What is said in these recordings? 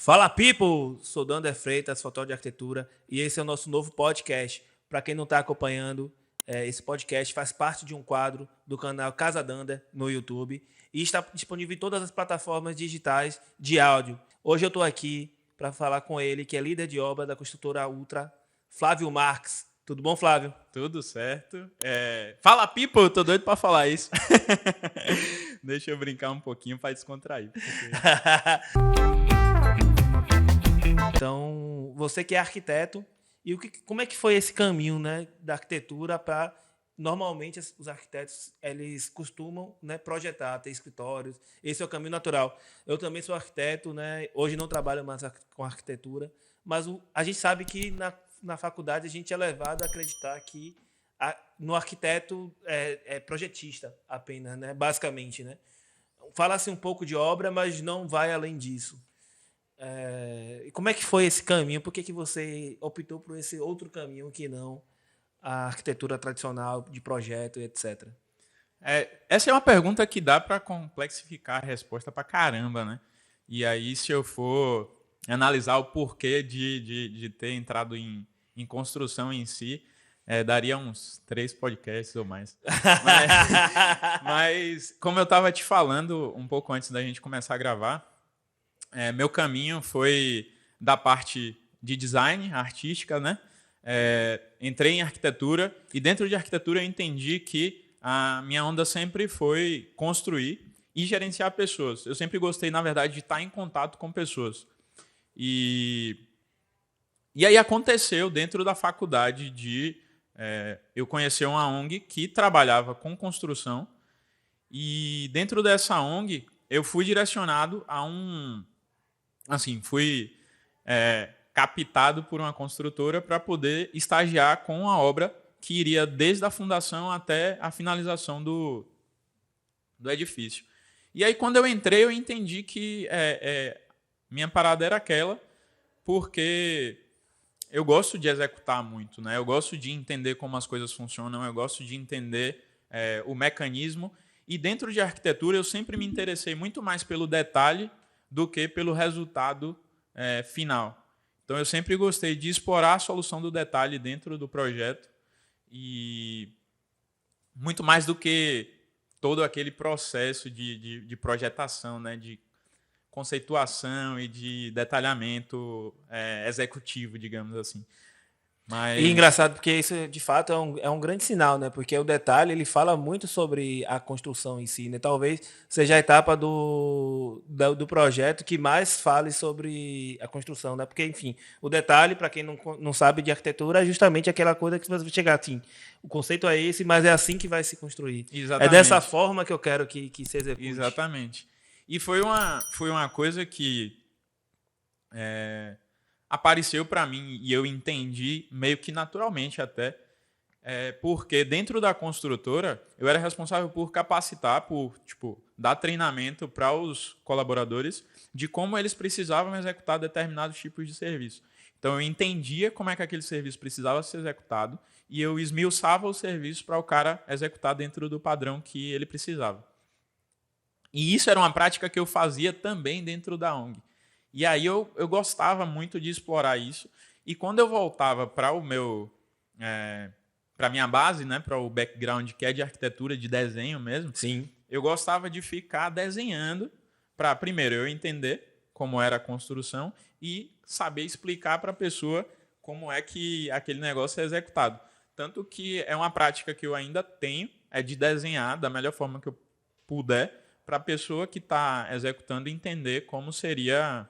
Fala, people! Sou Dander Freitas, fotógrafo de arquitetura, e esse é o nosso novo podcast. Para quem não está acompanhando, esse podcast faz parte de um quadro do canal Casa Dander no YouTube e está disponível em todas as plataformas digitais de áudio. Hoje eu estou aqui para falar com ele, que é líder de obra da construtora Ultra, Flávio Marques. Tudo bom, Flávio? Tudo certo. Fala, people! Eu tô doido para falar isso. Deixa eu brincar um pouquinho para descontrair. Então, você que é arquiteto, e como é que foi esse caminho, né, da arquitetura para... Normalmente, os arquitetos eles costumam, né, projetar, ter escritórios. Esse é o caminho natural. Eu também sou arquiteto, né, hoje não trabalho mais com arquitetura, mas a gente sabe que na faculdade a gente é levado a acreditar que no arquiteto é projetista apenas, né, basicamente. Né? Fala-se um pouco de obra, mas não vai além disso. E como é que foi esse caminho? Por que você optou por esse outro caminho que não a arquitetura tradicional de projeto, etc? Essa é uma pergunta que dá para complexificar a resposta para caramba, né? E aí, se eu for analisar o porquê de ter entrado em construção em si, daria uns 3 podcasts ou mais. Mas como eu estava te falando um pouco antes da gente começar a gravar, meu caminho foi da parte de design artística, né? Entrei em arquitetura e dentro de arquitetura eu entendi que a minha onda sempre foi construir e gerenciar pessoas. Eu sempre gostei, na verdade, de estar em contato com pessoas. E aí aconteceu dentro da faculdade eu conhecer uma ONG que trabalhava com construção e dentro dessa ONG eu fui direcionado a fui captado por uma construtora para poder estagiar com a obra que iria desde a fundação até a finalização do edifício. E aí, quando eu entrei, eu entendi que minha parada era aquela, porque eu gosto de executar muito, né? Eu gosto de entender como as coisas funcionam, eu gosto de entender o mecanismo. E dentro de arquitetura, eu sempre me interessei muito mais pelo detalhe do que pelo resultado final. Então, eu sempre gostei de explorar a solução do detalhe dentro do projeto e muito mais do que todo aquele processo de projetação, né, de conceituação e de detalhamento executivo, digamos assim. Mas... E engraçado porque isso, de fato, é um grande sinal, né? Porque o detalhe, ele fala muito sobre a construção em si, né? Talvez seja a etapa do projeto que mais fale sobre a construção, né? Porque, enfim, o detalhe, para quem não sabe de arquitetura, é justamente aquela coisa que você vai chegar assim, o conceito é esse, mas é assim que vai se construir. Exatamente. É dessa forma que eu quero que se execute. Exatamente. E foi uma coisa que... apareceu para mim e eu entendi meio que naturalmente até, porque dentro da construtora eu era responsável por capacitar, por dar treinamento para os colaboradores de como eles precisavam executar determinados tipos de serviço. Então eu entendia como é que aquele serviço precisava ser executado e eu esmiuçava o serviço para o cara executar dentro do padrão que ele precisava. E isso era uma prática que eu fazia também dentro da ONG. E aí eu gostava muito de explorar isso. E quando eu voltava para para minha base, né, para o background que é de arquitetura, de desenho mesmo, sim, eu gostava de ficar desenhando para, primeiro, eu entender como era a construção e saber explicar para a pessoa como é que aquele negócio é executado. Tanto que é uma prática que eu ainda tenho, é de desenhar da melhor forma que eu puder para a pessoa que está executando entender como seria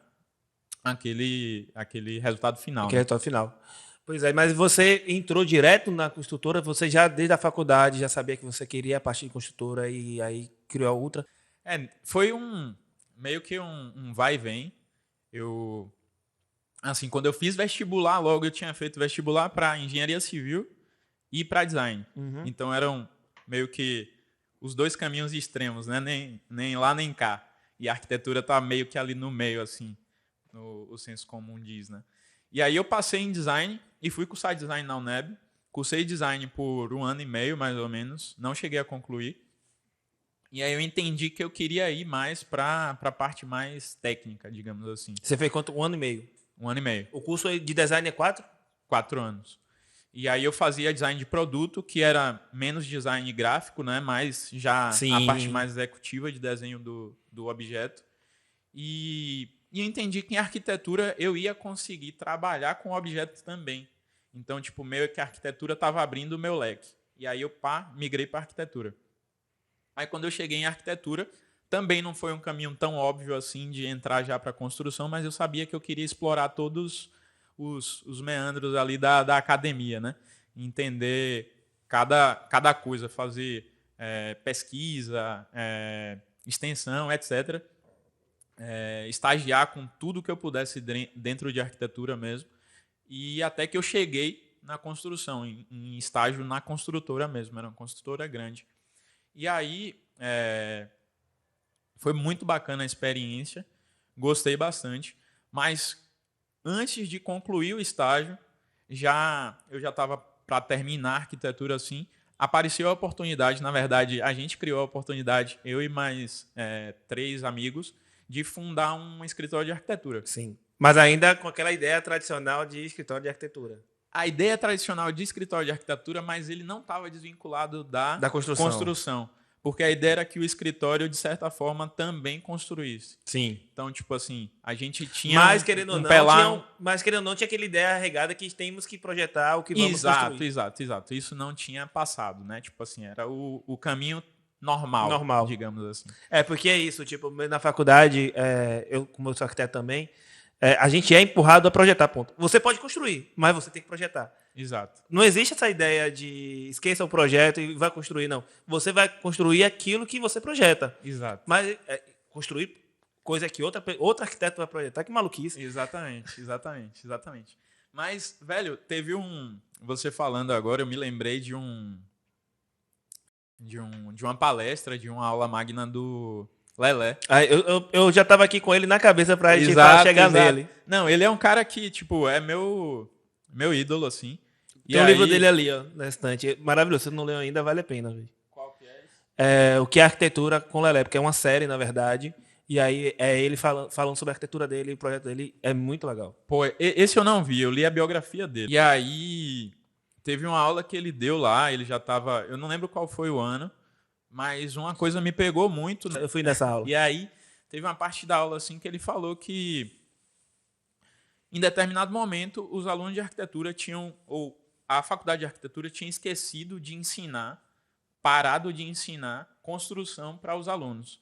aquele resultado final. Aquele resultado final. Pois é, mas você entrou direto na construtora, você já desde a faculdade já sabia que você queria a parte de construtora e aí criou a Ultra? Foi meio que um vai e vem. Quando eu fiz vestibular, logo eu tinha feito vestibular para engenharia civil e para design. Uhum. Então eram meio que os dois caminhos extremos, né? Nem lá nem cá. E a arquitetura tá meio que ali no meio, assim, o senso comum diz, né? E aí eu passei em design e fui cursar design na UNEB. Cursei design por 1 ano e meio, mais ou menos. Não cheguei a concluir. E aí eu entendi que eu queria ir mais para a parte mais técnica, digamos assim. Você fez quanto? 1 ano e meio? 1 ano e meio. O curso de design é 4? 4 anos. E aí eu fazia design de produto, que era menos design gráfico, né? Mas já a parte mais executiva de desenho do objeto. E eu entendi que em arquitetura eu ia conseguir trabalhar com objetos também. Então, tipo, meio que a arquitetura estava abrindo o meu leque. E aí eu migrei para arquitetura. Aí quando eu cheguei em arquitetura, também não foi um caminho tão óbvio assim de entrar já para construção, mas eu sabia que eu queria explorar todos os meandros ali da academia, né? Entender cada coisa, fazer pesquisa, extensão, etc. Estagiar com tudo que eu pudesse dentro de arquitetura mesmo. E até que eu cheguei na construção, em estágio na construtora mesmo, era uma construtora grande. E aí, foi muito bacana a experiência, gostei bastante, mas antes de concluir o estágio, eu já estava para terminar a arquitetura assim, apareceu a oportunidade, na verdade, a gente criou a oportunidade, eu e mais 3 amigos, de fundar um escritório de arquitetura. Sim. Mas ainda com aquela ideia tradicional de escritório de arquitetura. A ideia tradicional de escritório de arquitetura, mas ele não estava desvinculado da construção. Porque a ideia era que o escritório, de certa forma, também construísse. Sim. Então, tipo assim, a gente tinha mas, querendo ou não, tinha aquela ideia regada que temos que projetar o que vamos construir. Exato. Isso não tinha passado, né? Tipo assim, era o caminho normal, digamos assim. Porque é isso. Tipo, na faculdade, eu, como eu sou arquiteto também, a gente é empurrado a projetar, ponto. Você pode construir, mas você tem que projetar. Exato. Não existe essa ideia de esqueça o projeto e vai construir, não. Você vai construir aquilo que você projeta. Exato. Mas construir coisa que outro arquiteto vai projetar, que maluquice. Exatamente. Mas, velho, teve você falando agora, eu me lembrei de uma palestra, de uma aula magna do Lelé. Eu já estava aqui com ele na cabeça para a gente chegar nele. Não, ele é um cara que, tipo, é meu ídolo, assim. Tem um livro dele ali, ó, na estante. Maravilhoso. Se não leu ainda, vale a pena. Véio. Qual que é? O que é arquitetura com Lelé, porque é uma série, na verdade. E aí é ele falando sobre a arquitetura dele, o projeto dele. É muito legal. Pô, esse eu não vi, eu li a biografia dele. E aí teve uma aula que ele deu lá, ele já estava... Eu não lembro qual foi o ano, mas uma coisa me pegou muito. Eu fui nessa aula. E aí teve uma parte da aula assim que ele falou que em determinado momento os alunos de arquitetura a faculdade de arquitetura tinha esquecido de parado de ensinar construção para os alunos.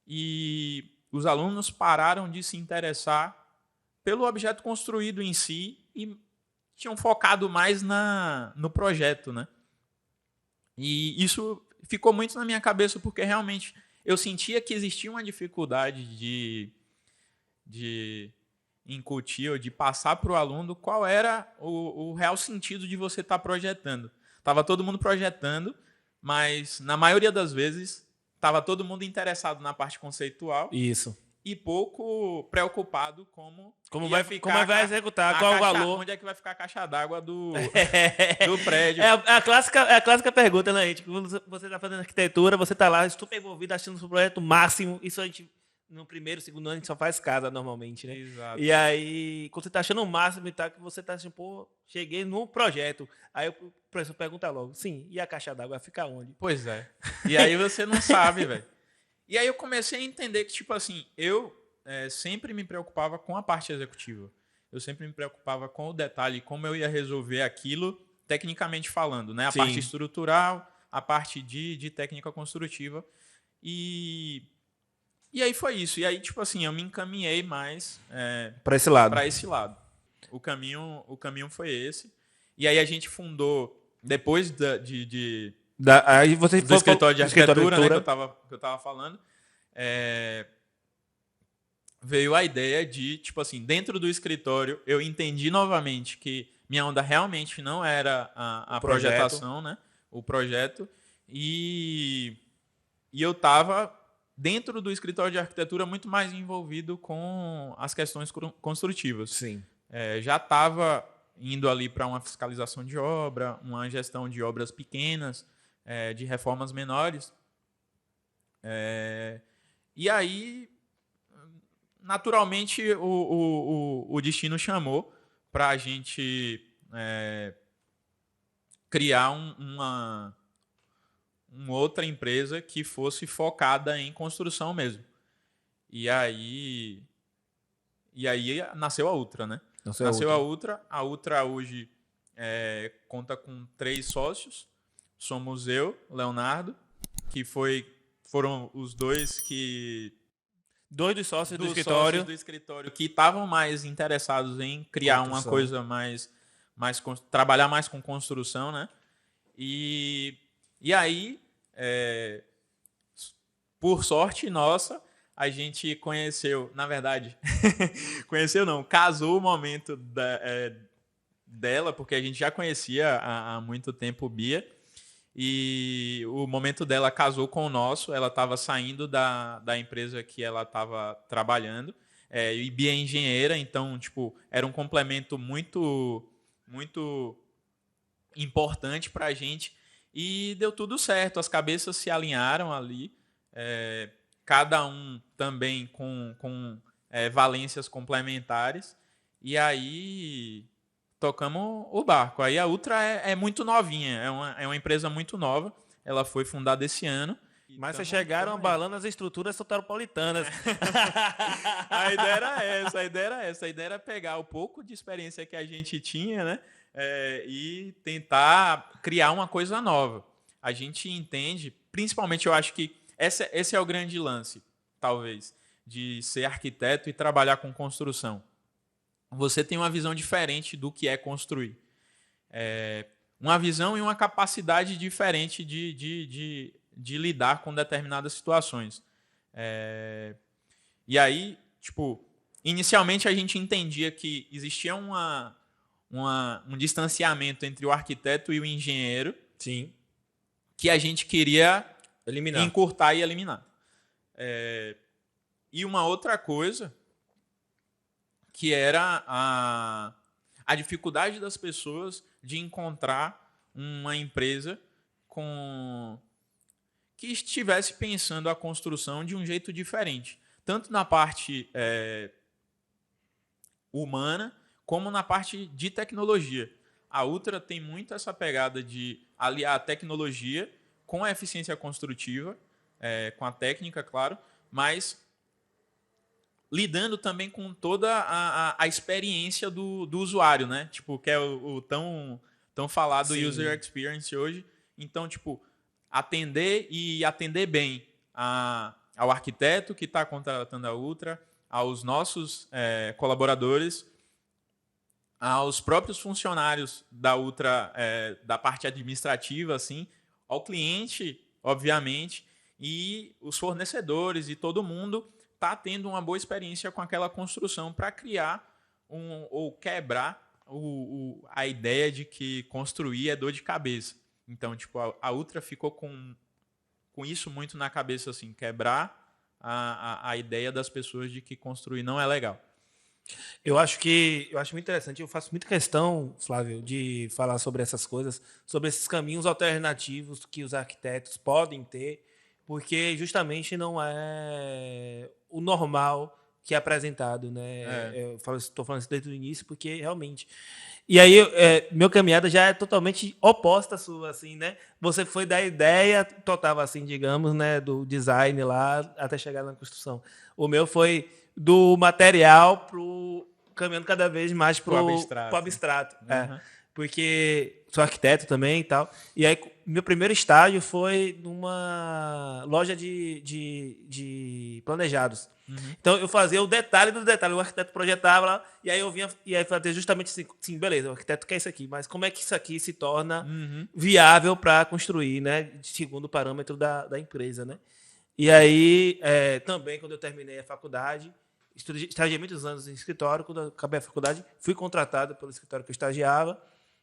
E os alunos pararam de se interessar pelo objeto construído em si e tinham focado mais no projeto, né? E isso ficou muito na minha cabeça porque realmente eu sentia que existia uma dificuldade de incutir ou de passar para o aluno qual era o real sentido de você estar projetando. Estava todo mundo projetando, mas na maioria das vezes estava todo mundo interessado na parte conceitual. Isso. E pouco preocupado como vai executar, qual o valor. Onde é que vai ficar a caixa d'água do prédio. É a clássica pergunta, né, gente? Quando você está fazendo arquitetura, você está lá super envolvido, achando o projeto máximo. Isso a gente... No primeiro, segundo ano, a gente só faz casa normalmente, né? Exato. E aí, quando você tá achando o máximo e tal, que você tá assim, pô, cheguei no projeto. Aí o professor pergunta logo, sim, e a caixa d'água vai ficar onde? Pois é. E aí você não sabe, velho. E aí eu comecei a entender que, tipo assim, eu sempre me preocupava com a parte executiva. Eu sempre me preocupava com o detalhe, como eu ia resolver aquilo, tecnicamente falando, né? A Sim. parte estrutural, a parte de técnica construtiva. E aí foi isso. E aí, tipo assim, eu me encaminhei mais para esse lado. Para esse lado. O caminho foi esse. E aí a gente fundou, depois aí você do escritório de arquitetura, né, que eu tava falando, veio a ideia de, tipo assim, dentro do escritório, eu entendi novamente que minha onda realmente não era a projetação, né? O projeto. E eu tava dentro do escritório de arquitetura muito mais envolvido com as questões construtivas. Sim. Já estava indo ali para uma fiscalização de obra, uma gestão de obras pequenas, de reformas menores. E aí, naturalmente, o destino chamou para a gente criar uma outra empresa que fosse focada em construção mesmo. E aí nasceu a Ultra, né? Nasceu a Ultra. A Ultra hoje conta com 3 sócios. Somos eu, Leonardo, que foram os dois que... Dois dos sócios do escritório que estavam mais interessados em criar uma coisa mais trabalhar mais com construção, né? E aí, por sorte nossa, a gente conheceu, na verdade, conheceu não, casou o momento dela, porque a gente já conhecia há muito tempo Bia, e o momento dela casou com o nosso. Ela estava saindo da empresa que ela estava trabalhando, e Bia é engenheira, então tipo, era um complemento muito, muito importante para a gente, e deu tudo certo, as cabeças se alinharam ali, cada um também com valências complementares, e aí tocamos o barco. Aí a Ultra é muito novinha, é uma empresa muito nova, ela foi fundada esse ano. Mas vocês chegaram abalando as estruturas soteropolitanas. A ideia era essa. A ideia era pegar o pouco de experiência que a gente tinha, né? E tentar criar uma coisa nova. A gente entende, principalmente eu acho que esse é o grande lance, talvez, de ser arquiteto e trabalhar com construção. Você tem uma visão diferente do que é construir. Uma visão e uma capacidade diferente de lidar com determinadas situações. E aí, tipo, inicialmente a gente entendia que existia um distanciamento entre o arquiteto e o engenheiro. Sim. Que a gente queria eliminar, encurtar e eliminar. E uma outra coisa que era a dificuldade das pessoas de encontrar uma empresa que estivesse pensando a construção de um jeito diferente, tanto na parte humana como na parte de tecnologia. A Ultra tem muito essa pegada de aliar a tecnologia com a eficiência construtiva, com a técnica, claro, mas lidando também com toda a experiência do usuário, né? Tipo, que é o tão falado Sim. User Experience hoje. Então, tipo, atender bem ao arquiteto que está contratando a Ultra, aos nossos colaboradores, aos próprios funcionários da Ultra, da parte administrativa, assim, ao cliente, obviamente, e os fornecedores e todo mundo está tendo uma boa experiência com aquela construção para criar ou quebrar a ideia de que construir é dor de cabeça. Então, tipo, a Ultra ficou com isso muito na cabeça, assim, quebrar a ideia das pessoas de que construir não é legal. Eu acho muito interessante, eu faço muita questão, Flávio, de falar sobre essas coisas, sobre esses caminhos alternativos que os arquitetos podem ter, porque justamente não é o normal que é apresentado, né? Eu estou falando isso desde o início, porque realmente. E aí, minha caminhada já é totalmente oposta à sua, assim, né? Você foi da ideia total, assim, digamos, né, do design lá até chegar na construção. O meu foi do material caminhando cada vez mais pro abstrato. Uhum. Porque sou arquiteto também e tal. E aí, meu primeiro estágio foi numa loja de planejados. Uhum. Então, eu fazia o detalhe do detalhe. O arquiteto projetava lá, e aí eu vinha e aí fazia justamente assim, sim, beleza, o arquiteto quer isso aqui, mas como é que isso aqui se torna viável para construir, né? Segundo o parâmetro da empresa, né? E aí, também, quando eu terminei a faculdade, estagiei muitos anos em escritório. Quando eu acabei a faculdade, fui contratado pelo escritório que eu estagiava.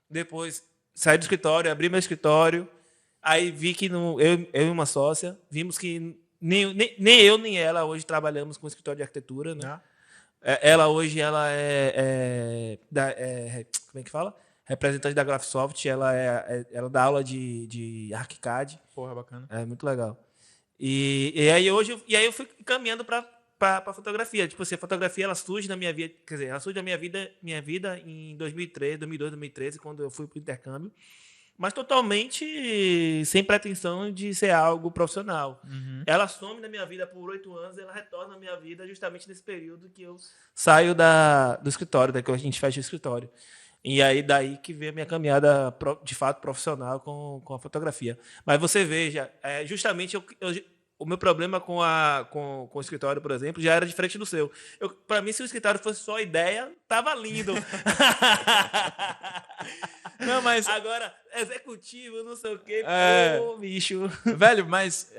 Depois, saí do escritório, abri meu escritório. Aí vi que eu e uma sócia, vimos que nem eu nem ela hoje trabalhamos com escritório de arquitetura, né? Ela hoje ela como é que fala? Representante da Graphisoft. Ela dá aula de ArchiCAD. Porra, bacana. É muito legal. E aí hoje eu fui caminhando para fotografia. Tipo assim, a fotografia ela surge na minha vida, quer dizer, ela surge na minha vida em 2003, 2002, 2013, quando eu fui para o intercâmbio, mas totalmente sem pretensão de ser algo profissional. Uhum. Ela some na minha vida por 8 anos, ela retorna na minha vida justamente nesse período que eu saio do escritório, que a gente fecha o escritório. E aí daí que veio a minha caminhada de fato profissional com a fotografia. Mas você veja, justamente o meu problema com o escritório, por exemplo, já era diferente do seu. Para mim, se o escritório fosse só ideia, tava lindo. Não, mas agora, executivo, não sei o quê, pô, bicho. Velho, mas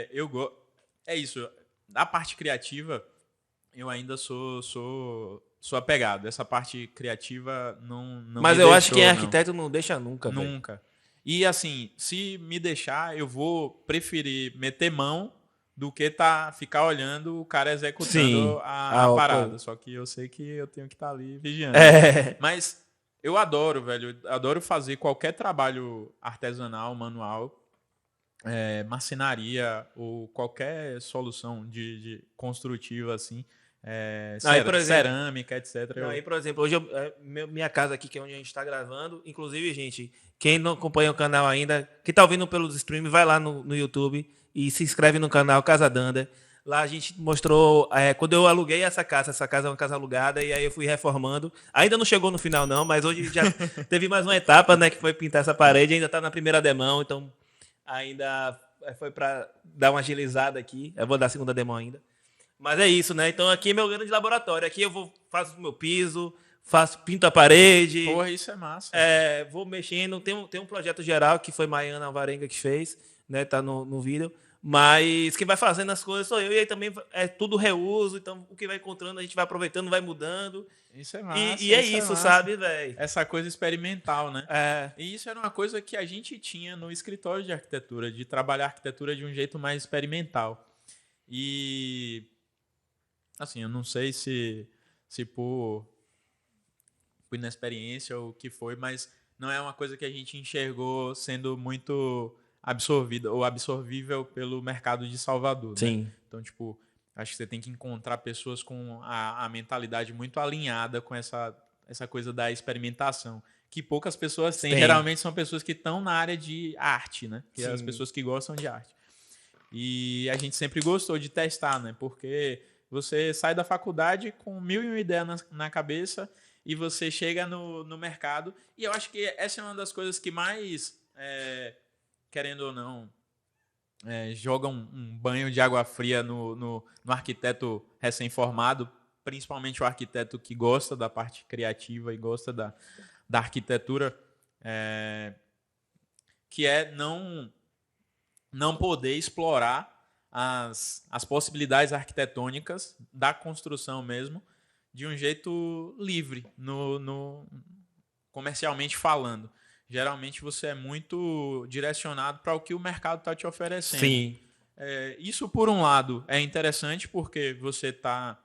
eu gosto. É isso. Da parte criativa, eu ainda sou apegado. Essa parte criativa não mas me eu deixou, acho que arquiteto não deixa nunca, nunca. Véio. E assim, se me deixar, eu vou preferir meter mão do que ficar olhando o cara executando a parada. Só que eu sei que eu tenho que estar ali vigiando. Mas eu adoro, velho. Eu adoro fazer qualquer trabalho artesanal, manual, marcenaria ou qualquer solução de construtiva assim. Cerâmica, etc. Aí, por exemplo, hoje minha casa aqui, que é onde a gente está gravando, inclusive, gente, quem não acompanha o canal ainda, que está ouvindo pelos streams, vai lá no YouTube e se inscreve no canal Casa Danda. Lá a gente mostrou, quando eu aluguei essa casa é uma casa alugada, e aí eu fui reformando. Ainda não chegou no final não, mas hoje já teve mais uma etapa, né, que foi pintar essa parede, ainda está na primeira demão, então ainda foi para dar uma agilizada aqui. Eu vou dar a segunda demão ainda. Mas é isso, né? Então aqui é meu grande laboratório. Aqui eu faço o meu piso, pinto a parede. Porra, isso é massa. Vou mexendo. Tem um projeto geral que foi Maiana Alvarenga que fez, né? Tá no vídeo. Mas quem vai fazendo as coisas sou eu. E aí também é tudo reuso. Então o que vai encontrando a gente vai aproveitando, vai mudando. Isso é massa. E é isso, sabe, velho? Essa coisa experimental, né? E isso era uma coisa que a gente tinha no escritório de arquitetura, de trabalhar a arquitetura de um jeito mais experimental. E assim, eu não sei se por inexperiência ou o que foi, mas não é uma coisa que a gente enxergou sendo muito absorvida ou absorvível pelo mercado de Salvador. Sim. Né? Então, tipo, acho que você tem que encontrar pessoas com a mentalidade muito alinhada com essa coisa da experimentação, que poucas pessoas têm. Geralmente são pessoas que estão na área de arte, né? Que é as pessoas que gostam de arte. E a gente sempre gostou de testar, né? Porque você sai da faculdade com 1001 ideias na cabeça e você chega no mercado. E eu acho que essa é uma das coisas que mais, querendo ou não, joga um banho de água fria no arquiteto recém-formado, principalmente o arquiteto que gosta da parte criativa e gosta da arquitetura, que é não poder explorar as possibilidades arquitetônicas da construção mesmo de um jeito livre, comercialmente falando. Geralmente você é muito direcionado para o que o mercado está te oferecendo. Sim. Isso, por um lado, é interessante porque você está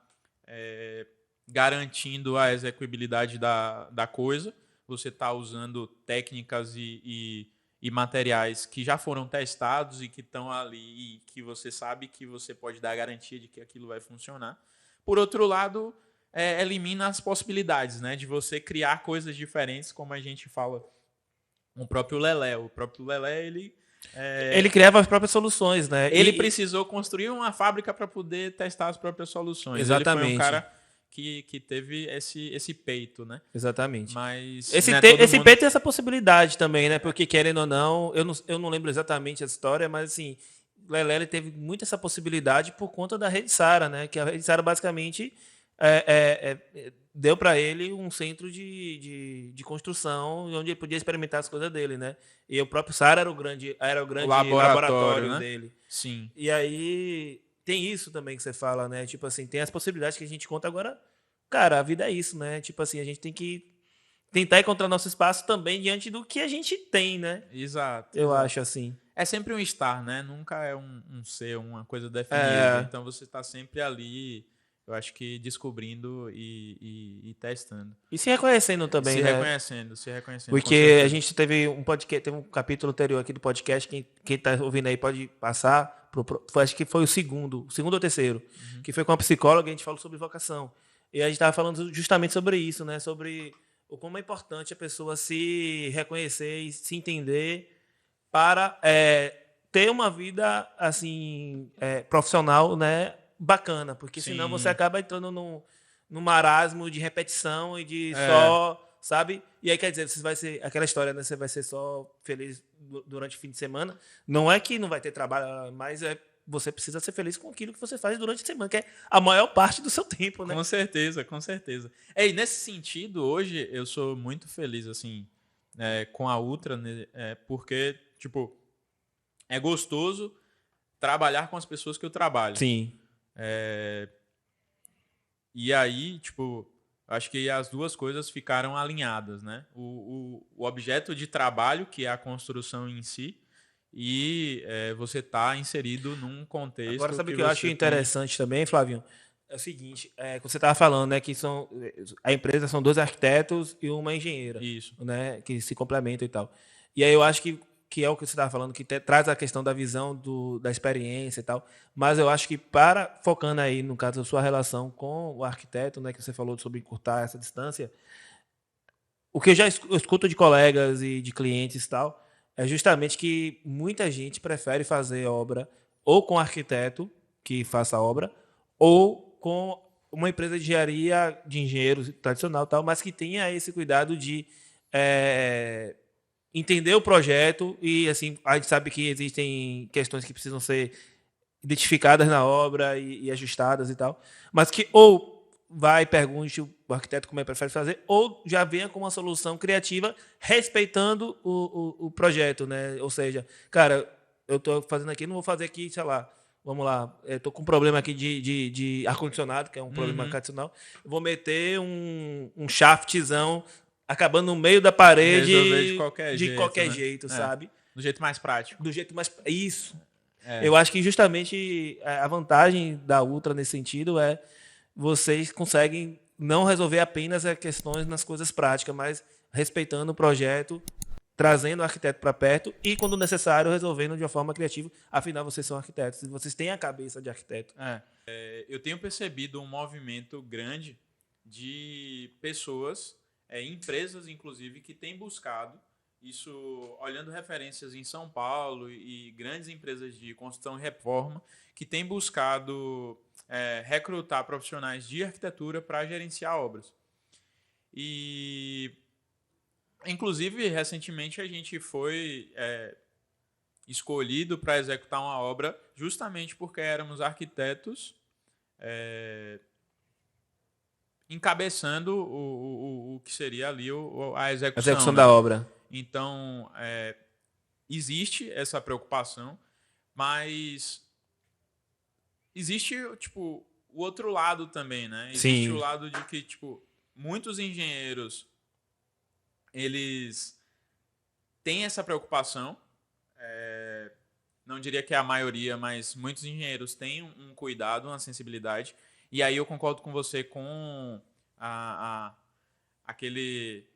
garantindo a execuibilidade da coisa, você está usando técnicas e materiais que já foram testados e que estão ali e que você sabe que você pode dar a garantia de que aquilo vai funcionar. Por outro lado, elimina as possibilidades, né, de você criar coisas diferentes, como a gente fala com o próprio Lelé. O próprio Lelé, ele criava as próprias soluções, né? Ele precisou construir uma fábrica para poder testar as próprias soluções. Exatamente. Ele foi um cara que teve esse peito, né? Exatamente. Mas esse peito e essa possibilidade também, né? Porque, querendo ou não, eu não lembro exatamente a história, mas assim, Lelé ele teve muito essa possibilidade por conta da Rede Sara, né? Que a Rede Sara basicamente deu para ele um centro de construção onde ele podia experimentar as coisas dele, né? E o próprio Sara era o grande laboratório, né? Dele. Sim. E aí tem isso também que você fala, né? Tipo assim, tem as possibilidades que a gente conta agora. Cara, a vida é isso, né? Tipo assim, a gente tem que tentar encontrar nosso espaço também diante do que a gente tem, né? Exato. Eu acho assim. É sempre um estar, né? Nunca é um ser, uma coisa definida. Então você está sempre ali, eu acho que descobrindo e testando. E se reconhecendo também, se né? Se reconhecendo. Porque a gente teve um podcast, teve um capítulo anterior aqui do podcast, quem tá ouvindo aí pode passar, acho que foi o segundo ou terceiro, que foi com a psicóloga, a gente falou sobre vocação. E a gente estava falando justamente sobre isso, né? Sobre o como é importante a pessoa se reconhecer e se entender para ter uma vida assim profissional, né, bacana, porque senão você Sim. acaba entrando num marasmo de repetição e de É, só, sabe? E aí quer dizer, você vai ser aquela história, né? Você vai ser só feliz durante o fim de semana. Não é que não vai ter trabalho, mas você precisa ser feliz com aquilo que você faz durante a semana, que é a maior parte do seu tempo, né? com certeza, com certeza. E nesse sentido, hoje eu sou muito feliz, assim, com a Ultra, né, porque, tipo, é gostoso trabalhar com as pessoas que eu trabalho. Sim. E aí, tipo, acho que as duas coisas ficaram alinhadas, né? O objeto de trabalho, que é a construção em si, e você tá inserido num Agora, contexto sabe o que que eu acho você tem. interessante também, Flavinho? É o seguinte, que você estava falando, né, que a empresa são dois arquitetos e uma engenheira, Isso. né, que se complementam e tal. E aí eu acho que é o que você estava falando, que traz a questão da visão da experiência e tal. Mas eu acho que focando aí, no caso, a sua relação com o arquiteto, né, que você falou sobre encurtar essa distância, o que eu escuto de colegas e de clientes e tal, é justamente que muita gente prefere fazer obra ou com arquiteto que faça a obra, ou com uma empresa de engenharia, de engenheiros tradicional, tal, mas que tenha esse cuidado de é, entender o projeto e assim a gente sabe que existem questões que precisam ser identificadas na obra e ajustadas e tal, mas que ou vai pergunte o arquiteto como é que prefere fazer, ou já venha com uma solução criativa respeitando o projeto, né? Ou seja, cara, eu estou fazendo aqui, não vou fazer aqui, sei lá, vamos lá, estou com um problema aqui de ar-condicionado, que é um problema Uhum. tradicional, vou meter um shaftzão acabando no meio da Resolver parede de jeito, qualquer né? jeito, sabe? Do jeito mais prático. Do jeito mais. Isso. É. Eu acho que justamente a vantagem da Ultra nesse sentido é vocês conseguem não resolver apenas as questões nas coisas práticas, mas respeitando o projeto, trazendo o arquiteto para perto e, quando necessário, resolvendo de uma forma criativa. Afinal, vocês são arquitetos e vocês têm a cabeça de arquiteto. Eu tenho percebido um movimento grande de pessoas, empresas inclusive, que têm buscado isso, olhando referências em São Paulo e grandes empresas de construção e reforma, que têm buscado recrutar profissionais de arquitetura para gerenciar obras. E, inclusive, recentemente a gente foi escolhido para executar uma obra justamente porque éramos arquitetos encabeçando o que seria ali a A execução, execução né? da obra. Então, existe essa preocupação, mas existe, tipo, o outro lado também, né? Existe o Sim. lado de que, tipo, muitos engenheiros, eles têm essa preocupação, não diria que é a maioria, mas muitos engenheiros têm um cuidado, uma sensibilidade, e aí eu concordo com você com a, aquele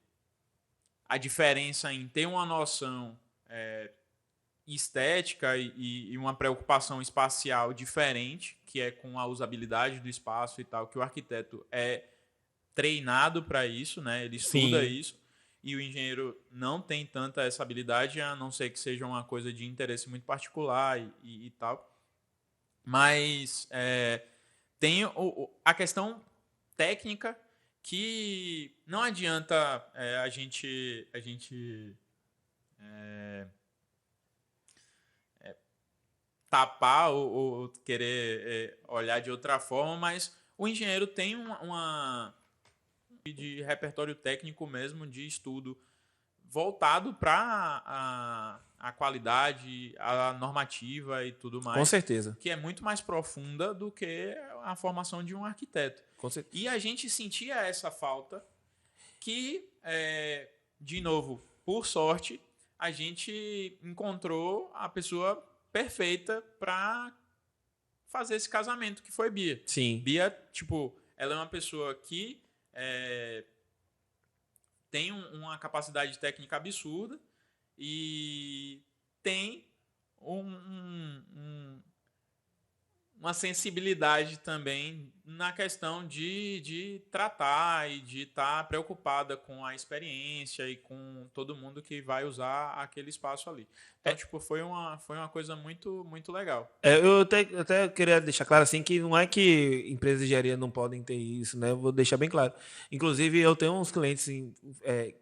a diferença em ter uma noção estética e uma preocupação espacial diferente, que é com a usabilidade do espaço e tal, que o arquiteto é treinado para isso, né? Ele estuda Sim. isso, e o engenheiro não tem tanta essa habilidade, a não ser que seja uma coisa de interesse muito particular e tal. Mas tem a questão técnica que não adianta a gente tapar ou querer olhar de outra forma, mas o engenheiro tem uma de repertório técnico mesmo, de estudo voltado para a qualidade, a normativa e tudo Com mais, certeza. que é muito mais profunda do que a formação de um arquiteto. Com certeza. E a gente sentia essa falta que, de novo, por sorte, a gente encontrou a pessoa perfeita para fazer esse casamento, que foi Bia. Sim. Bia, tipo, ela é uma pessoa que tem uma capacidade técnica absurda e tem uma sensibilidade também na questão de tratar e de estar preocupada com a experiência e com todo mundo que vai usar aquele espaço ali. Então, tipo, foi uma coisa muito, muito legal. Eu até queria deixar claro assim que não é que empresas de engenharia não podem ter isso, né? Eu vou deixar bem claro. Inclusive, eu tenho uns clientes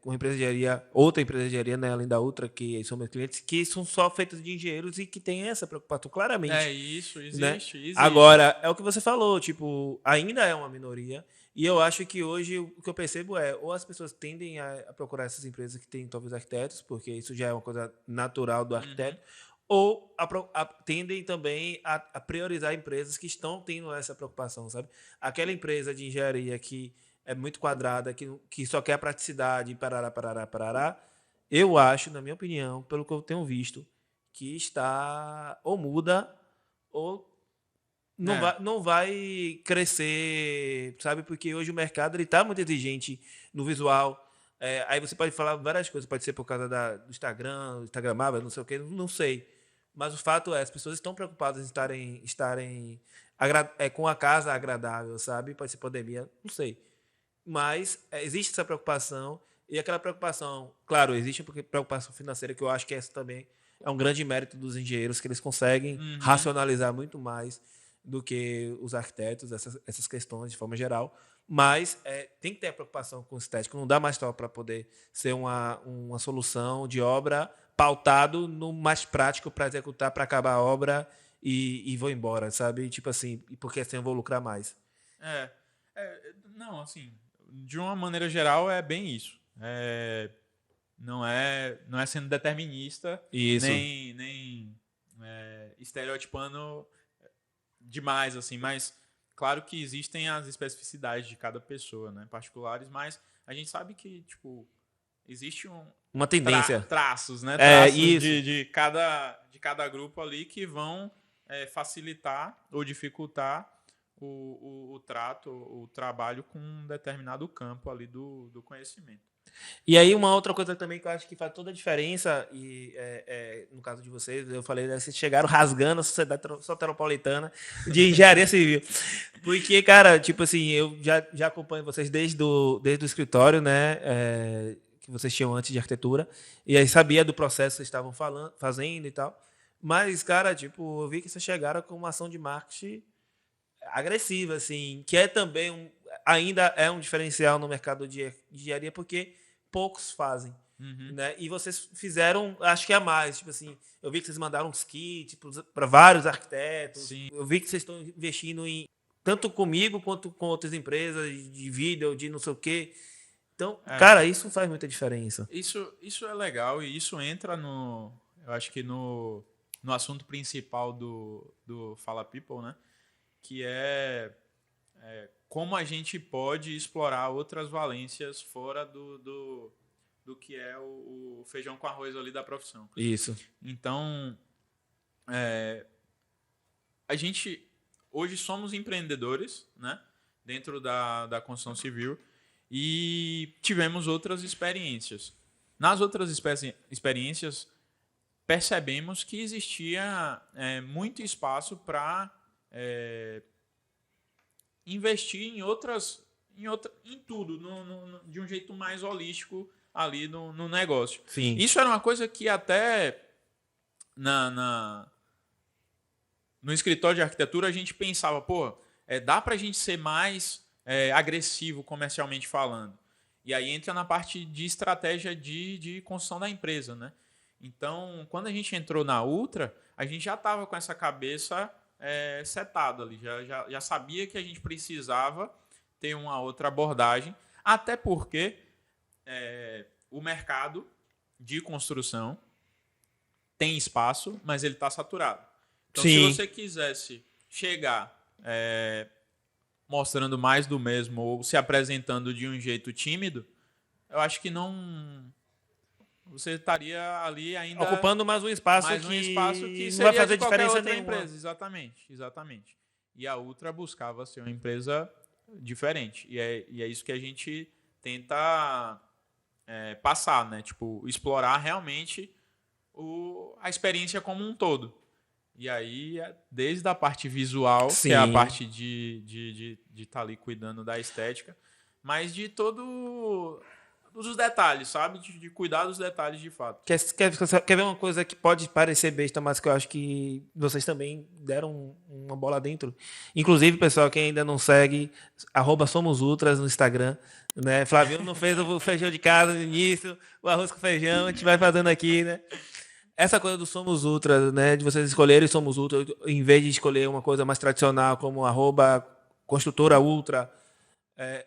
com empresa de engenharia, outra empresa de engenharia, né, além da outra, que são meus clientes, que são só feitos de engenheiros e que têm essa preocupação claramente. Isso, Né? existe. Agora, é o que você falou, tipo, ainda é uma minoria. E eu acho que hoje o que eu percebo é, ou as pessoas tendem a procurar essas empresas que têm talvez arquitetos, porque isso já é uma coisa natural do arquiteto, ou tendem também a priorizar empresas que estão tendo essa preocupação, sabe? Aquela empresa de engenharia que é muito quadrada, que só quer praticidade, parará, eu acho, na minha opinião, pelo que eu tenho visto, que está ou muda ou não vai crescer, sabe? Porque hoje o mercado está muito exigente no visual. Aí você pode falar várias coisas, pode ser por causa do Instagram, Instagramável, não sei o que, não sei. Mas o fato é, as pessoas estão preocupadas em estarem com a casa agradável, sabe? Pode ser pandemia, não sei. Mas existe essa preocupação, e aquela preocupação, claro, existe a preocupação financeira, que eu acho que essa também é um grande mérito dos engenheiros, que eles conseguem racionalizar muito mais do que os arquitetos, essas questões de forma geral. Mas tem que ter a preocupação com o estético, não dá mais só para poder ser uma solução de obra pautado no mais prático para executar, para acabar a obra e vou embora, sabe? Tipo assim, porque assim eu vou lucrar mais. Não, assim, de uma maneira geral é bem isso. Não é sendo determinista, Isso. nem estereotipando demais, assim, mas claro que existem as especificidades de cada pessoa, né, particulares, mas a gente sabe que, tipo, existe uma tendência. Traços, né, traços isso. de cada grupo ali que vão facilitar ou dificultar o trato, o trabalho com um determinado campo ali do conhecimento. E aí uma outra coisa também que eu acho que faz toda a diferença, e no caso de vocês, eu falei, né, vocês chegaram rasgando a sociedade soteropolitana de engenharia civil. Porque, cara, tipo assim, eu já acompanho vocês desde o escritório, né, que vocês tinham antes de arquitetura, e aí sabia do processo que vocês estavam fazendo e tal. Mas, cara, tipo, eu vi que vocês chegaram com uma ação de marketing agressiva, assim, que é também ainda é um diferencial no mercado de engenharia, porque poucos fazem. Né? E vocês fizeram, acho que a mais. Tipo assim, eu vi que vocês mandaram uns kits para vários arquitetos. Sim. Eu vi que vocês estão investindo em tanto comigo quanto com outras empresas de vídeo, de não sei o quê. Então, cara, isso faz muita diferença. Isso é legal e isso entra eu acho que no assunto principal do Fala People, né? Que é como a gente pode explorar outras valências fora do que é o feijão com arroz ali da profissão. Isso. Então, a gente hoje somos empreendedores, né? Dentro da construção civil e tivemos outras experiências. Nas outras experiências, percebemos que existia muito espaço para investir em tudo, de um jeito mais holístico ali no negócio. Sim. Isso era uma coisa que até no escritório de arquitetura a gente pensava, pô, dá para a gente ser mais agressivo comercialmente falando. E aí entra na parte de estratégia de construção da empresa, né? Então, quando a gente entrou na Ultra, a gente já estava com essa cabeça setada ali, já sabia que a gente precisava ter uma outra abordagem, até porque o mercado de construção tem espaço, mas ele está saturado. Então, Sim. Se você quisesse chegar mostrando mais do mesmo ou se apresentando de um jeito tímido, eu acho que você estaria ali ainda ocupando mais um espaço que não vai fazer de qualquer diferença outra nenhuma. empresa. Exatamente. E a Ultra buscava ser uma empresa diferente. E é isso que a gente tenta passar, né? Tipo, explorar realmente a experiência como um todo. E aí, desde a parte visual, que é a Sim. parte de estar ali cuidando da estética, mas de todos os detalhes, sabe? De cuidar dos detalhes de fato. Quer ver uma coisa que pode parecer besta, mas que eu acho que vocês também deram uma bola dentro? Inclusive, pessoal, quem ainda não segue, @SomosUltras no Instagram. Né? Flavinho não fez o feijão de casa no início, o arroz com feijão, a gente vai fazendo aqui, né? Essa coisa do Somos Ultra, né? De vocês escolherem Somos Ultra, em vez de escolher uma coisa mais tradicional, como @Construtora Ultra,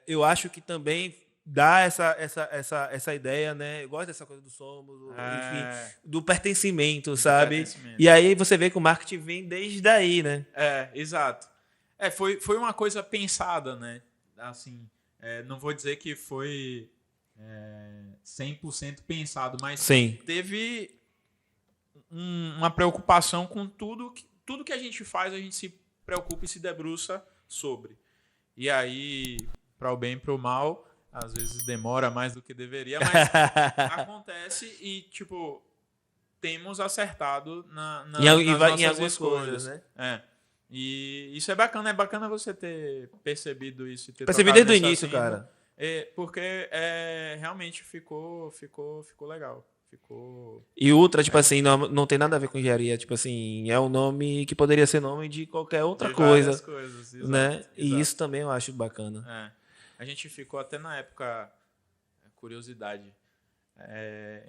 eu acho que também dá essa ideia, né? Eu gosto dessa coisa do somos, enfim, do pertencimento, sabe? Pertencimento. E aí você vê que o marketing vem desde daí, né? Exato. Foi uma coisa pensada, né? Assim, não vou dizer que foi 100% pensado, mas Sim. teve uma preocupação com tudo que a gente faz, a gente se preocupa e se debruça sobre. E aí, para o bem e para o mal, às vezes demora mais do que deveria, mas acontece e, tipo, temos acertado nas nossas algumas escolhas. coisas, né? E isso é bacana você ter percebido isso. Percebi desde o início, cara. Porque realmente ficou legal. E Ultra, tipo assim, não tem nada a ver com engenharia. Tipo assim, é um nome que poderia ser nome de qualquer outra coisa. Várias coisas, exato, né? Exato. E isso também eu acho bacana. A gente ficou até na época, curiosidade,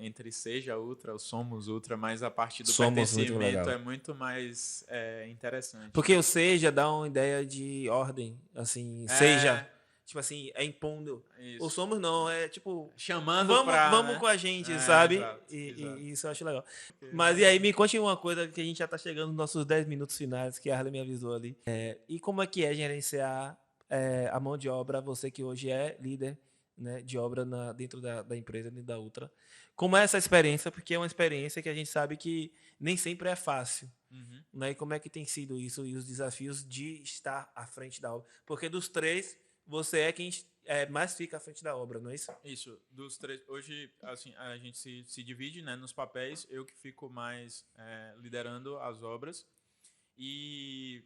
entre Seja Ultra ou Somos Ultra, mas a parte do pertencimento é muito mais interessante. Porque o Seja dá uma ideia de ordem, assim, Seja... Tipo assim, impondo. Isso. Ou Somos não, tipo... Chamando vamos né? com a gente, sabe? Exato. E isso eu acho legal. Mas e aí, me conte uma coisa que a gente já tá chegando nos nossos 10 minutos finais, que a Harley me avisou ali. E como é que é gerenciar a mão de obra, você que hoje é líder, né, de obra dentro da empresa, dentro da Ultra. Como é essa experiência? Porque é uma experiência que a gente sabe que nem sempre é fácil. Uhum. Né? E como é que tem sido isso e os desafios de estar à frente da obra? Porque dos três... Você é quem mais fica à frente da obra, não é isso? Isso. Dos três, hoje, assim, a gente se divide, né, nos papéis. Eu que fico mais liderando as obras. E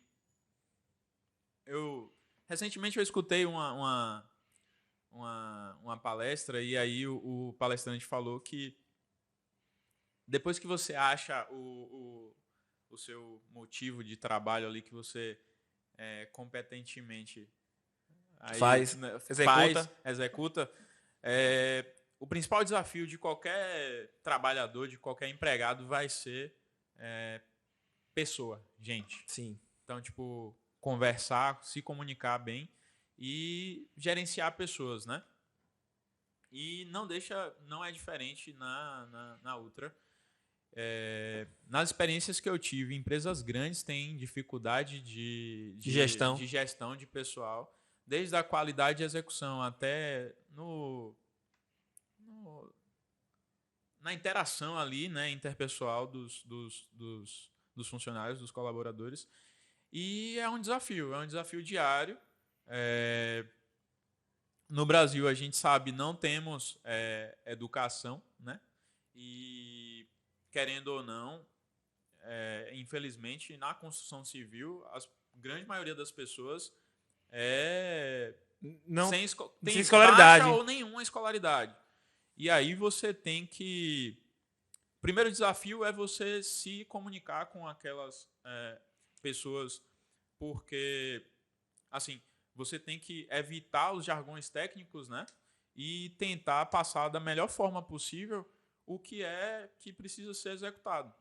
recentemente eu escutei uma palestra e aí o palestrante falou que depois que você acha o seu motivo de trabalho ali, que você competentemente... Aí, executa. O principal desafio de qualquer trabalhador, de qualquer empregado, vai ser pessoa, gente. Sim. Então, tipo, conversar, se comunicar bem e gerenciar pessoas, né? E não é diferente na Ultra. Nas experiências que eu tive, empresas grandes têm dificuldade de gestão de pessoal. Desde a qualidade de execução até na interação ali, né, interpessoal dos funcionários, dos colaboradores. E é um desafio diário. No Brasil, a gente sabe, não temos educação, né? E, querendo ou não, infelizmente, na construção civil, a grande maioria das pessoas sem escolaridade, baixa ou nenhuma escolaridade. E aí você tem que... O primeiro desafio é você se comunicar com aquelas pessoas, porque assim, você tem que evitar os jargões técnicos, né? E tentar passar da melhor forma possível o que precisa ser executado.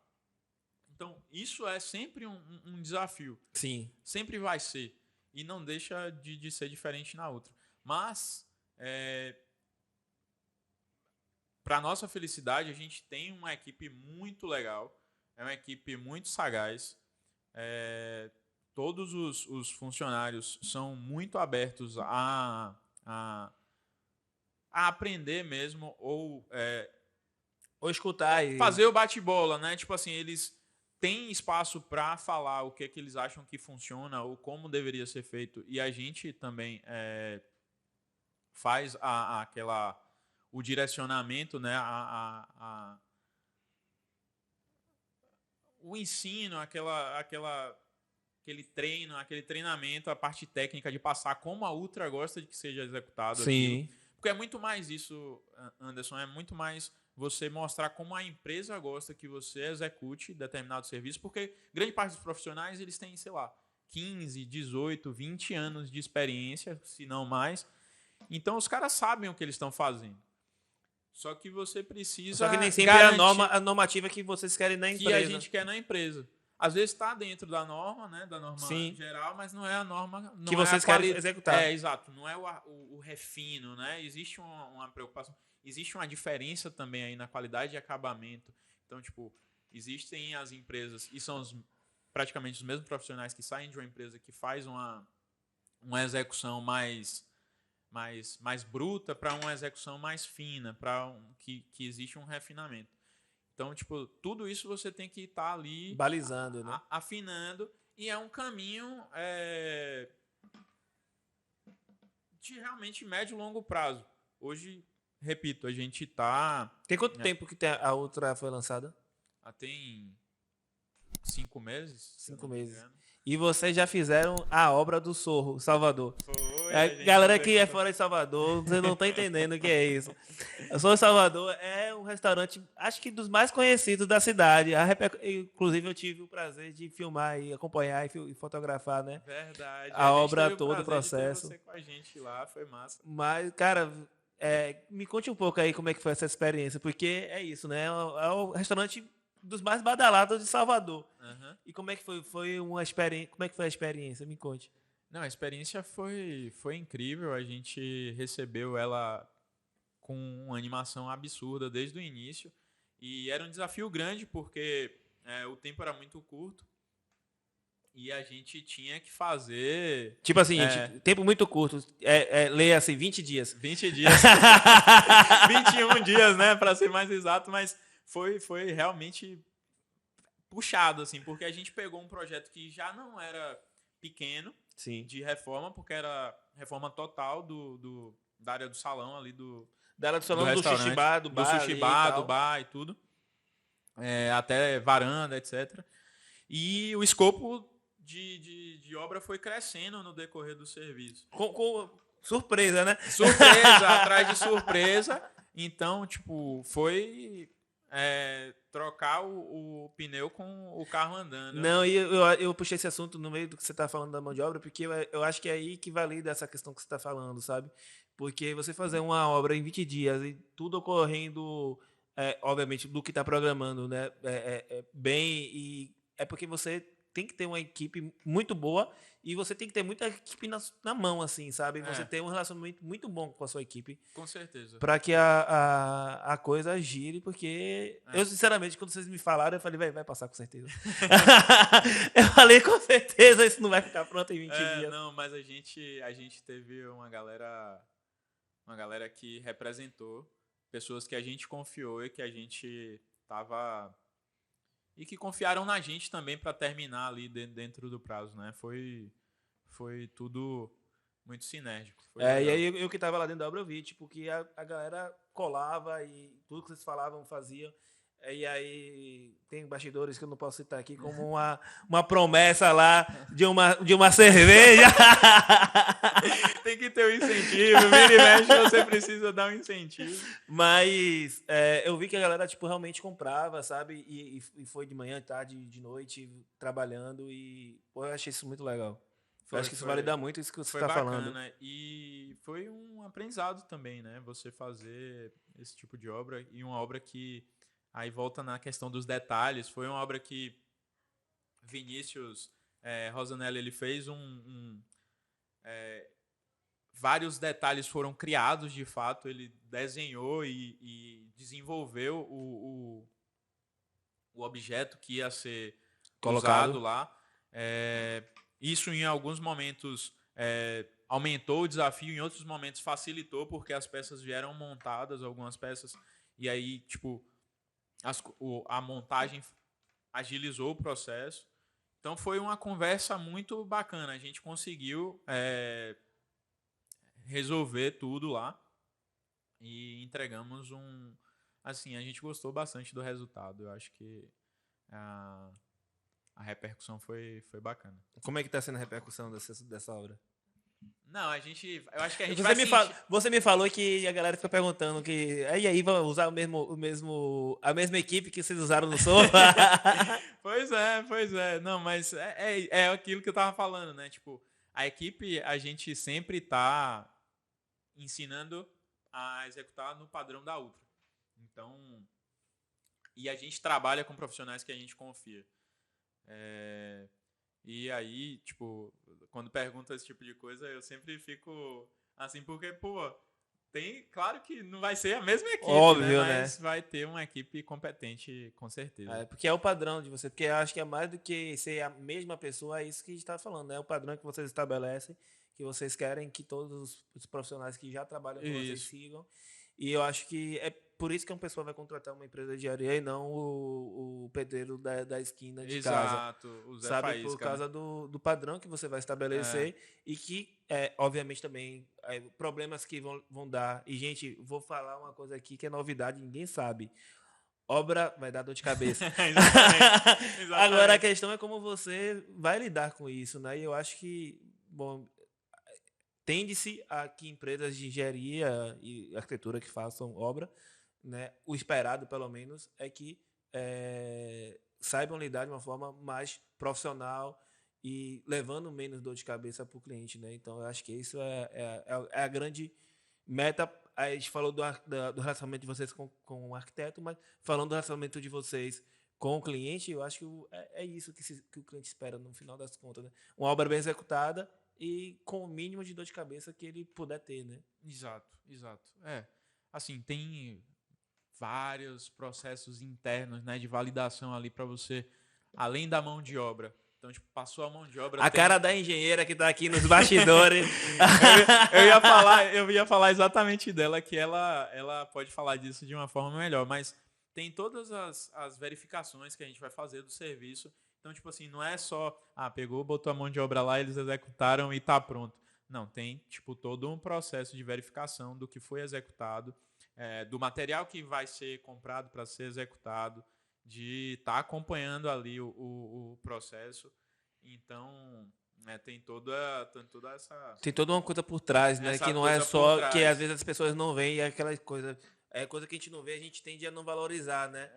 Então, isso é sempre um desafio. Sim. Sempre vai ser. E não deixa de ser diferente na outra. Mas, para nossa felicidade, a gente tem uma equipe muito legal. É uma equipe muito sagaz. Todos os funcionários são muito abertos a aprender mesmo, ou escutar. Fazer o bate-bola, né? Tipo assim, eles... tem espaço para falar o que eles acham que funciona ou como deveria ser feito. E a gente também faz o direcionamento, né? o ensino, aquele treino, aquele treinamento, a parte técnica de passar como a Ultra gosta de que seja executado aquilo. Sim. Porque é muito mais isso, Anderson, é muito mais você mostrar como a empresa gosta que você execute determinado serviço, porque grande parte dos profissionais, eles têm, sei lá, 15, 18, 20 anos de experiência, se não mais. Então, os caras sabem o que eles estão fazendo. Só que você precisa Só que nem sempre é a normativa que vocês querem na empresa. Que a gente quer na empresa. Às vezes está dentro da norma, né, da norma Sim. geral, mas não é a norma não que é vocês querem executar. Exato. Não é o refino, né? Existe uma preocupação. Existe uma diferença também aí na qualidade de acabamento. Então, tipo, existem as empresas, e são praticamente os mesmos profissionais que saem de uma empresa que faz uma execução mais bruta para uma execução mais fina, para que existe um refinamento. Então, tipo, tudo isso você tem que estar ali balizando, né? Afinando, e é um caminho de realmente médio e longo prazo. Hoje, repito, a gente está... Tem quanto tempo que a Ultra foi lançada? Tem 5 meses. 5 meses. E vocês já fizeram a obra do Sorro, Salvador. Foi, galera que é fora de Salvador, você não está entendendo o que é isso. O Sorro Salvador é um restaurante, acho que dos mais conhecidos da cidade. Inclusive, eu tive o prazer de filmar e acompanhar e fotografar, né? Verdade. A obra toda, o processo. Você com a gente lá, foi massa. Mas, cara, me conte um pouco aí como é que foi essa experiência, porque é isso, né? É o restaurante dos mais badalados de Salvador. Uhum. E como é que foi uma experiência? Como é que foi a experiência? Me conte. Não, a experiência foi incrível. A gente recebeu ela com uma animação absurda desde o início. E era um desafio grande porque o tempo era muito curto. E a gente tinha que fazer... Tipo assim, tempo muito curto. Leia assim, 20 dias. 20 dias. 21 dias, né? Para ser mais exato, mas... Foi realmente puxado, assim, porque a gente pegou um projeto que já não era pequeno. Sim. De reforma, porque era reforma total da área do salão ali da área do salão, do sushi bar, do sushi bar, do bar e tudo. Até varanda, etc. E o escopo de obra foi crescendo no decorrer do serviço. Com surpresa, né? Surpresa, atrás de surpresa. Então, tipo, foi... trocar o pneu com o carro andando. Não, e eu puxei esse assunto no meio do que você está falando da mão de obra, porque eu acho que é aí que valida essa questão que você está falando, sabe? Porque você fazer uma obra em 20 dias e tudo ocorrendo, obviamente, do que está programando, né? Bem, e é porque você tem que ter uma equipe muito boa e você tem que ter muita equipe na mão, assim, sabe? Você tem um relacionamento muito bom com a sua equipe. Com certeza. Para que a coisa gire, porque eu, sinceramente, quando vocês me falaram, eu falei, vai passar com certeza. Eu falei, com certeza, isso não vai ficar pronto em 20 dias. Não, mas a gente teve uma galera que representou, pessoas que a gente confiou e que a gente tava... E que confiaram na gente também para terminar ali dentro do prazo, né? Foi tudo muito sinérgico. E aí eu que estava lá dentro da obra, eu vi, tipo, que a galera colava e tudo que vocês falavam, faziam. E aí tem bastidores que eu não posso citar aqui, como uma promessa lá de uma cerveja. Tem que ter um incentivo. Vira e mexe, você precisa dar um incentivo. Mas eu vi que a galera tipo, realmente comprava, sabe? E foi de manhã, tarde, de noite, trabalhando. E pô, eu achei isso muito legal. Eu acho que isso valida muito isso que você está falando. E foi um aprendizado também, né? Você fazer esse tipo de obra. E uma obra que... Aí volta na questão dos detalhes. Foi uma obra que Vinícius Rosanelli ele fez vários detalhes foram criados de fato. Ele desenhou e desenvolveu o objeto que ia ser colocado lá. Isso em alguns momentos aumentou o desafio, em outros momentos facilitou, porque as peças vieram montadas, algumas peças, e aí tipo a montagem agilizou o processo. Então foi uma conversa muito bacana. A gente conseguiu resolver tudo lá e entregamos assim, a gente gostou bastante do resultado. Eu acho que a repercussão foi bacana. Como é que está sendo a repercussão dessa obra? Não, eu acho que a gente vai sentir... Você me falou que a galera fica perguntando que aí vai usar a mesma equipe que vocês usaram no Sorro? Pois é. Não, mas é aquilo que eu tava falando, né? Tipo, a equipe, a gente sempre tá ensinando a executar no padrão da Ultra. Então, e a gente trabalha com profissionais que a gente confia. E aí, tipo, quando pergunta esse tipo de coisa, eu sempre fico assim, porque, pô, claro que não vai ser a mesma equipe, óbvio, né? Mas vai ter uma equipe competente, com certeza. Porque é o padrão de você, porque eu acho que é mais do que ser a mesma pessoa, é isso que a gente está falando, né? É o padrão que vocês estabelecem, que vocês querem que todos os profissionais que já trabalham com vocês sigam. E eu acho que é por isso que uma pessoa vai contratar uma empresa de engenharia e não o pedreiro da esquina de casa. Exato, o Zé sabe? Faísca, Por causa do padrão que você vai estabelecer e que, obviamente, também problemas que vão dar. E, gente, vou falar uma coisa aqui que é novidade, ninguém sabe. Obra vai dar dor de cabeça. Exatamente. Agora, a questão é como você vai lidar com isso, né? E eu acho que, bom, tende-se a que empresas de engenharia e arquitetura que façam obra, né, o esperado, pelo menos, é que saibam lidar de uma forma mais profissional e levando menos dor de cabeça para o cliente, né? Então, eu acho que isso é a grande meta. A gente falou do relacionamento de vocês com o arquiteto, mas falando do relacionamento de vocês com o cliente, eu acho que é isso que o cliente espera no final das contas, né? Uma obra bem executada e com o mínimo de dor de cabeça que ele puder ter, né? Exato. Assim, tem vários processos internos, né, de validação ali para você, além da mão de obra. Então, tipo, passou a mão de obra... Cara da engenheira que está aqui nos bastidores. eu ia falar exatamente dela, que ela pode falar disso de uma forma melhor, mas tem todas as verificações que a gente vai fazer do serviço. Então, tipo assim, não é só, pegou, botou a mão de obra lá, eles executaram e tá pronto. Não, tem, tipo, todo um processo de verificação do que foi executado, do material que vai ser comprado para ser executado, de estar acompanhando ali o processo. Então, tem toda essa... Tem toda uma coisa por trás, né? Que não é só que às vezes as pessoas não veem, é aquela coisa... É coisa que a gente não vê, a gente tende a não valorizar, né?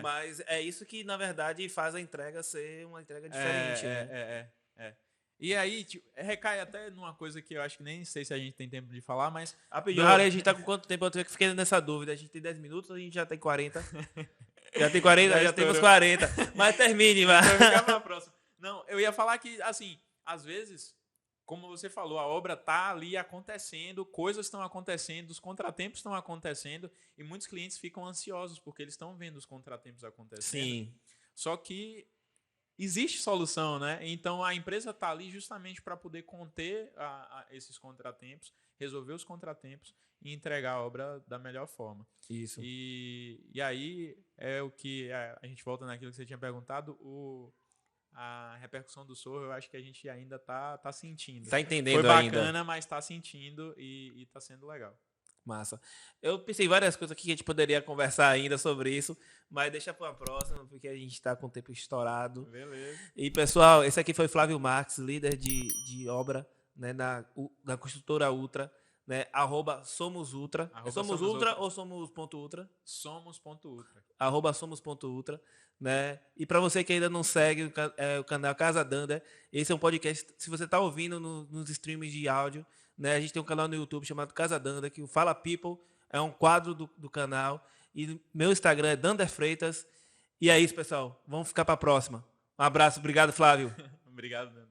Mas é isso que, na verdade, faz a entrega ser uma entrega diferente, né? E aí, tipo, recai até numa coisa que eu acho que nem sei se a gente tem tempo de falar, mas... A gente tá com quanto tempo? Eu fiquei nessa dúvida. A gente tem 10 minutos ou a gente já tem 40? Já tem 40? Já temos 40. Mas termine, vai. Ficar pra próxima. Não, eu ia falar que, assim, às vezes, como você falou, a obra tá ali acontecendo, coisas estão acontecendo, os contratempos estão acontecendo e muitos clientes ficam ansiosos porque eles estão vendo os contratempos acontecendo. Sim. Só que existe solução, né? Então, a empresa está ali justamente para poder conter esses contratempos, resolver os contratempos e entregar a obra da melhor forma. Isso. E aí é o que a gente volta naquilo que você tinha perguntado, a repercussão do Sorro, eu acho que a gente ainda tá sentindo. Está entendendo ainda. Foi bacana, ainda. Mas está sentindo e está sendo legal. Massa. Eu pensei em várias coisas aqui que a gente poderia conversar ainda sobre isso, mas deixa para a próxima, porque a gente está com o tempo estourado. Beleza. E, pessoal, esse aqui foi Flávio Marques, líder de obra, né, na construtora Ultra, né, @SomosUltra. Somos Ultra ou Somos.Ultra? Somos.Ultra. @Somos.Ultra. Né? E para você que ainda não segue o canal Casa Dunder, esse é um podcast, se você está ouvindo nos streams de áudio, né? A gente tem um canal no YouTube chamado Casa Dunder, que o Fala People é um quadro do canal, e meu Instagram é Dunder Freitas. E é isso, pessoal, vamos ficar para a próxima. Um abraço, obrigado, Flávio. Obrigado, Dunder.